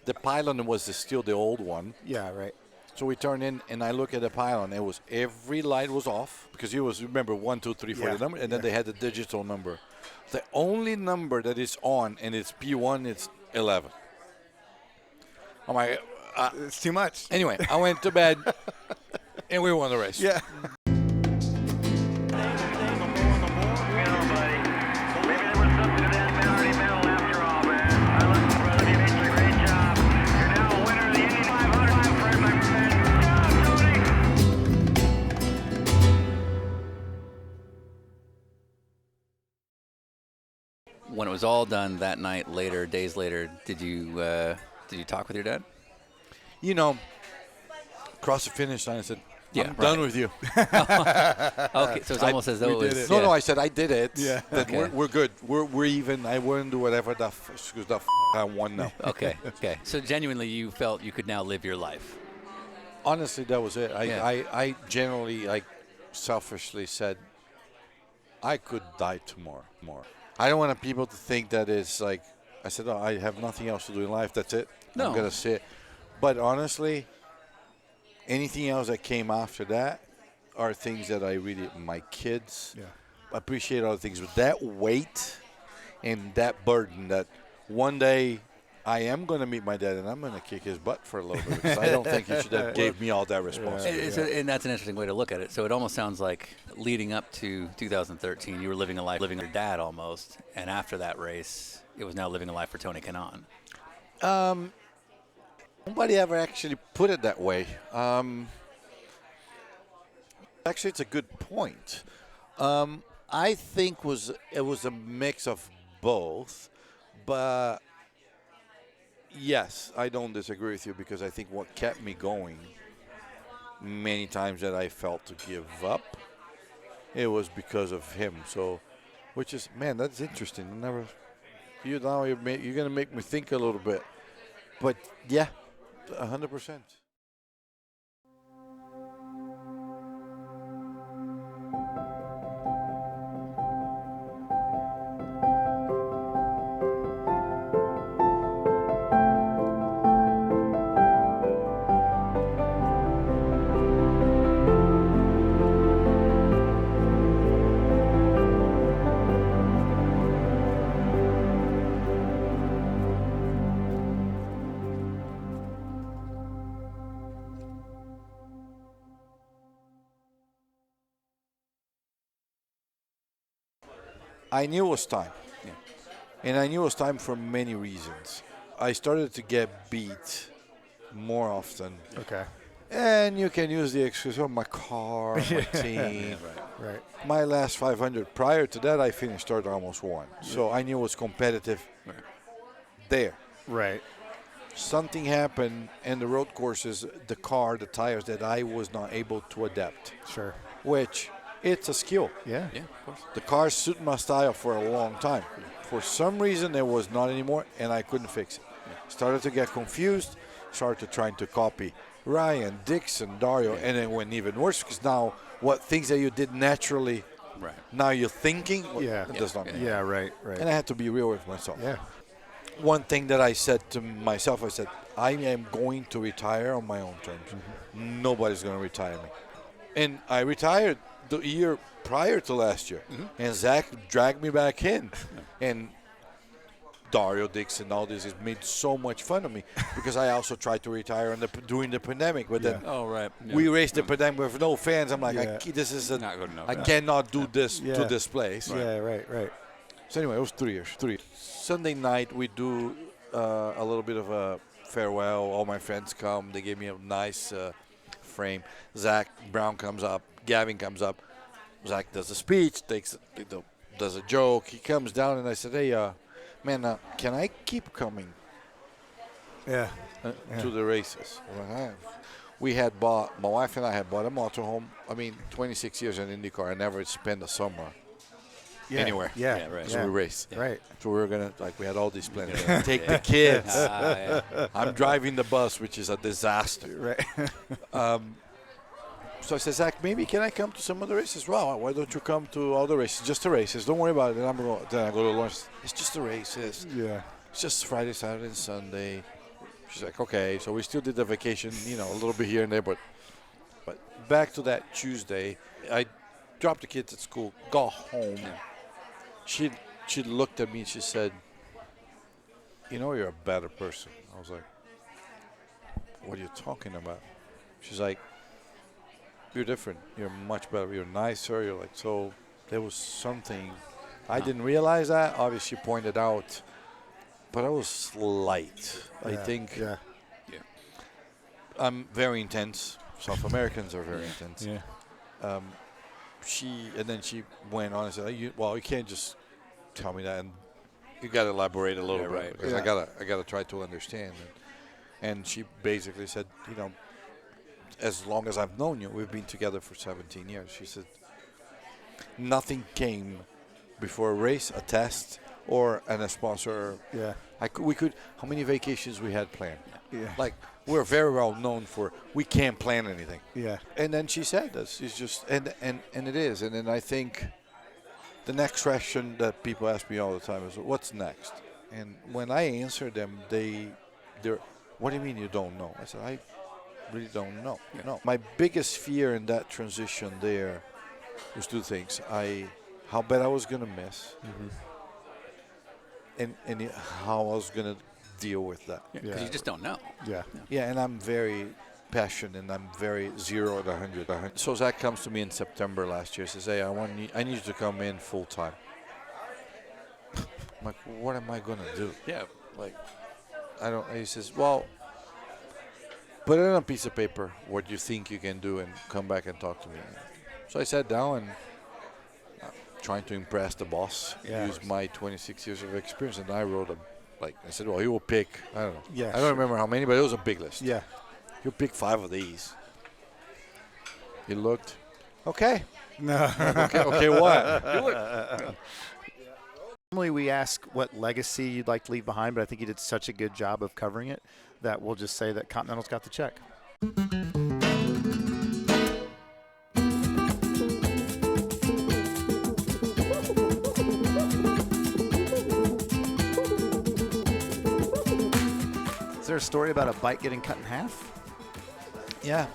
Speaker 3: The pylon was still the old one.
Speaker 1: Yeah, right.
Speaker 3: So we turn in, and I look at the pylon. It was every light was off because it was, remember, 1, 2, 3, 4
Speaker 1: Yeah.
Speaker 3: the number, and then they had the digital number. The only number that is on, and it's P1, it's 11. I'm like,
Speaker 1: It's too much.
Speaker 3: anyway, I went to bed, and we won the race.
Speaker 1: Yeah.
Speaker 5: Maybe there was something to that Melody medal after all, man. I love you, brother. You did a great job. You're now a winner of the Indy 500, Fred, my friend. Good job, Tony.
Speaker 2: When it was all done that night, days later, did you talk with your dad?
Speaker 3: You know, across the finish line, I said,
Speaker 2: Yeah,
Speaker 3: I'm
Speaker 2: right.
Speaker 3: done with you.
Speaker 2: Okay, so it's almost as though it was.
Speaker 3: No, I said, I did it.
Speaker 1: Yeah.
Speaker 3: That
Speaker 2: Okay.
Speaker 3: we're good. We're even. I wouldn't do whatever I won now.
Speaker 2: Okay. So genuinely, you felt you could now live your life.
Speaker 3: Honestly, that was it.
Speaker 2: Yeah.
Speaker 3: I generally, selfishly said, I could die tomorrow. I don't want people to think that it's like, I said, I have nothing else to do in life. That's it.
Speaker 2: No.
Speaker 3: I'm going to sit. But honestly, anything else that came after that are things that I really, my kids, appreciate other things. But that weight and that burden that one day I am going to meet my dad and I'm going to kick his butt for a little bit because I don't think he should have gave me all that responsibility.
Speaker 2: And that's an interesting way to look at it. So it almost sounds like leading up to 2013, you were living a life, living your dad almost, and after that race, it was now living a life for Tony Kanaan.
Speaker 3: Nobody ever actually put it that way. Actually, it's a good point. I think it was a mix of both, but yes, I don't disagree with you because I think what kept me going many times that I felt to give up, it was because of him. So, which is, man, that's interesting. You're going to make me think a little bit. But yeah, 100%. I knew it was time.
Speaker 2: Yeah.
Speaker 3: And I knew it was time for many reasons. I started to get beat more often.
Speaker 1: Okay.
Speaker 3: And you can use the excuse, my car, my team.
Speaker 1: Right.
Speaker 3: My last 500, prior to that, I finished third, almost won. So I knew it was competitive there.
Speaker 1: Right.
Speaker 3: Something happened in the road courses, the car, the tires, that I was not able to adapt,
Speaker 1: Sure.
Speaker 3: which it's a skill.
Speaker 1: Yeah.
Speaker 2: Yeah, of course.
Speaker 3: The car suited my style for a long time. For some reason, it was not anymore, and I couldn't fix it. Started to get confused, started trying to copy Ryan, Dixon, Dario, and it went even worse because now what things that you did naturally,
Speaker 2: Right.
Speaker 3: now you're thinking,
Speaker 1: Yeah.
Speaker 3: it does not make
Speaker 1: Yeah, right.
Speaker 3: And I had to be real with myself.
Speaker 1: Yeah.
Speaker 3: One thing that I said to myself, I said, I am going to retire on my own terms.
Speaker 1: Mm-hmm.
Speaker 3: Nobody's going to retire me. And I retired the year prior to last year. And Zach dragged me back in. And Dario, Dixon, all this has made so much fun of me because I also tried to retire during the pandemic. But then
Speaker 2: Oh, right. Yeah.
Speaker 3: we raced the pandemic with no fans. I'm like,
Speaker 1: Yeah.
Speaker 3: this is
Speaker 2: Not good enough.
Speaker 3: I cannot do this
Speaker 1: Yeah.
Speaker 3: to this place.
Speaker 1: Yeah, right.
Speaker 3: So anyway, it was 3 years. Sunday night, we do a little bit of a farewell. All my friends come. They gave me a nice frame. Zach Brown comes up. Gavin comes up. Zach does a speech, does a joke. He comes down, and I said, hey, man, can I keep coming
Speaker 1: Yeah.
Speaker 3: to the races? We had bought, my wife and I had bought a motorhome. 26 years in IndyCar. I never spent a summer
Speaker 1: Yeah.
Speaker 3: anywhere.
Speaker 1: Yeah.
Speaker 2: Yeah, right.
Speaker 3: So we raced.
Speaker 1: Right.
Speaker 3: So we were going to, we had all these plans. Take the kids.
Speaker 2: Yeah.
Speaker 3: I'm driving the bus, which is a disaster.
Speaker 1: Right.
Speaker 3: So I said, Zach, maybe can I come to some of the races? Well, why don't you come to all the races? Just the races. Don't worry about it. Then I go to lunch. It's just the races.
Speaker 1: Yeah.
Speaker 3: It's just Friday, Saturday, and Sunday. She's like, okay. So we still did the vacation, a little bit here and there. But back to that Tuesday, I dropped the kids at school, got home. She looked at me and she said, you're a better person. I was like, what are you talking about? She's like, you're different. You're much better. You're nicer. You're like, so there was something. I didn't realize that. Obviously, she pointed out. But I was light. I think.
Speaker 1: Yeah.
Speaker 3: I'm very intense. South Americans are very intense.
Speaker 1: Yeah.
Speaker 3: Then she went on and said, you can't just tell me that. And you got to elaborate a little bit.
Speaker 2: Right.
Speaker 3: Because I gotta try to understand. And she basically said, as long as I've known you, we've been together for 17 years. She said, nothing came before a race, a test, or a sponsor.
Speaker 1: Yeah.
Speaker 3: How many vacations we had planned?
Speaker 1: Yeah.
Speaker 3: Like, we're very well known for, we can't plan anything.
Speaker 1: Yeah.
Speaker 3: And then she said this. It's just, and it is. And then I think the next question that people ask me all the time is, what's next? And when I answer them, they're, what do you mean you don't know? I said, I really don't know. No. My biggest fear in that transition there was two things. How bad I was going to miss, and how I was going to deal with that.
Speaker 2: Because you just don't know.
Speaker 1: Yeah.
Speaker 3: Yeah, and I'm very passionate, and I'm very 0 to 100. So Zach comes to me in September last year, says, hey, I need you to come in full time. I'm like, what am I going to do?
Speaker 2: Yeah.
Speaker 3: Like, I don't. He says, well, put it on a piece of paper what you think you can do and come back and talk to me. So I sat down and trying to impress the boss, use my 26 years of experience, and I wrote I said, well, he will pick, I don't know.
Speaker 1: Yeah,
Speaker 3: I don't remember how many, but it was a big list.
Speaker 1: Yeah.
Speaker 3: He'll pick 5 of these. He looked, okay.
Speaker 1: No.
Speaker 3: okay, what? Do it.
Speaker 1: Normally we ask what legacy you'd like to leave behind, but I think you did such a good job of covering it that we'll just say that Continental's got the check. Is there a story about a bike getting cut in half?
Speaker 3: Yeah.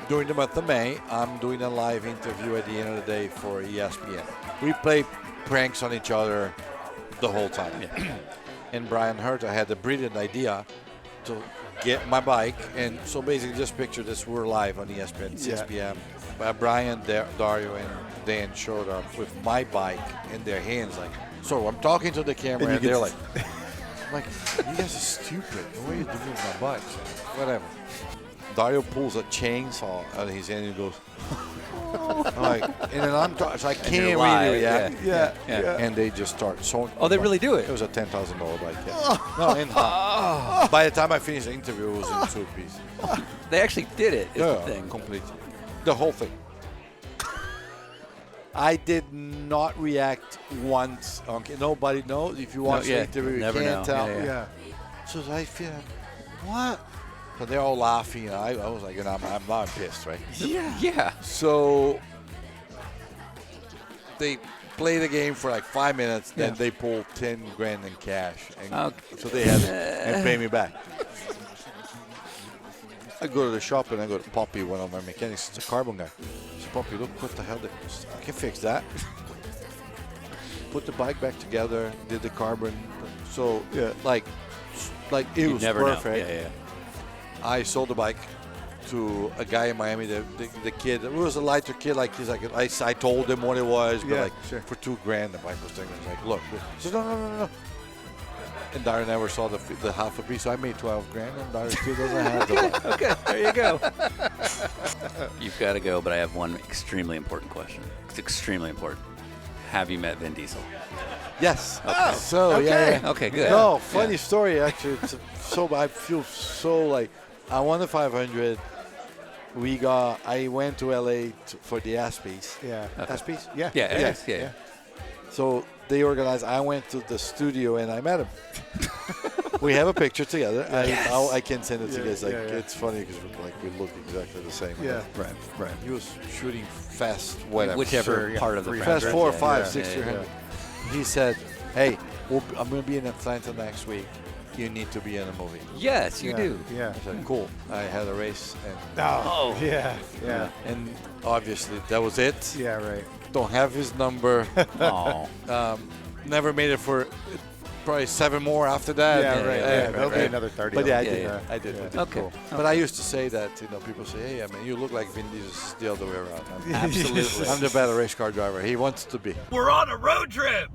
Speaker 3: During the month of May, I'm doing a live interview at the end of the day for ESPN. We play pranks on each other the whole time. And Brian Herta had the brilliant idea to get my bike. And so basically just picture this, we're live on ESPN, 6 p.m. Brian, Dario, and Dan showed up with my bike in their hands. Like, so I'm talking to the camera, and they're like, I'm like, you guys are stupid. What are you doing with my bike? Whatever. Dario pulls a chainsaw out of his hand and goes, I'm like, and then I'm so I can't really react.
Speaker 1: Yeah.
Speaker 3: And they just start sewing.
Speaker 2: Oh, they really do it?
Speaker 3: It was a $10,000 bike. Yeah. No, in half. By the time I finished the interview, it was in 2 pieces.
Speaker 2: They actually did it, is the thing.
Speaker 3: Completely. The whole thing. I did not react once. Okay, nobody knows. If you watch the interview, you
Speaker 2: never
Speaker 3: can't
Speaker 2: know.
Speaker 3: tell.
Speaker 1: Yeah.
Speaker 3: So I feel like, what? So they're all laughing. I was like, I'm pissed, right?
Speaker 2: Yeah.
Speaker 3: So they play the game for like 5 minutes, then they pull 10 grand in cash. And so they had it and pay me back. I go to the shop and I go to Poppy, one of my mechanics. It's a carbon guy. I said, Poppy, look what the hell. I can fix that. Put the bike back together, did the carbon. So, like it was perfect.
Speaker 2: Yeah.
Speaker 3: I sold the bike to a guy in Miami, the kid. It was a lighter kid, like he's like, I told him what it was, but for $2 grand the bike was taken. I was like, look. He said, no. And Dario never saw the half a piece, so I made 12 grand, and Dario still doesn't have the bike.
Speaker 2: Okay, there you go. You've got to go, but I have one extremely important question. It's extremely important. Have you met Vin Diesel?
Speaker 3: Yes.
Speaker 2: Okay.
Speaker 3: So,
Speaker 2: Okay, good.
Speaker 3: No, funny story, actually. I feel so like, I won the 500. I went to LA for the Aspies.
Speaker 1: Yeah.
Speaker 2: Okay.
Speaker 3: Aspies?
Speaker 1: Yeah.
Speaker 2: Yeah.
Speaker 3: So they organized. I went to the studio and I met him. We have a picture together. I can send it to you guys. Like it's funny because we look exactly the same.
Speaker 1: Yeah. Right.
Speaker 3: He was shooting fast, whatever.
Speaker 2: Whichever part of the
Speaker 3: fast 4, 5, 6,
Speaker 2: yeah,
Speaker 3: 300. He said, "Hey, I'm going to be in Atlanta next week. You need to be in a movie."
Speaker 2: Yes, you do.
Speaker 1: Yeah.
Speaker 3: I said, "Cool." I had a race, and
Speaker 1: Oh. Yeah.
Speaker 3: and obviously that was it.
Speaker 1: Yeah. Right.
Speaker 3: Don't have his number.
Speaker 2: Oh.
Speaker 3: Never made it for probably 7 more after that.
Speaker 1: Yeah.
Speaker 3: And,
Speaker 1: Right. That'll be another 30.
Speaker 3: But yeah, I
Speaker 1: of them.
Speaker 3: did.
Speaker 2: Yeah.
Speaker 3: I did.
Speaker 1: Yeah.
Speaker 2: Okay.
Speaker 1: Cool.
Speaker 3: But I used to say that, people say, "Hey, I mean, you look like Vin Diesel." It's the other way around.
Speaker 2: Absolutely.
Speaker 3: I'm the better race car driver. He wants to be.
Speaker 4: We're on a road trip.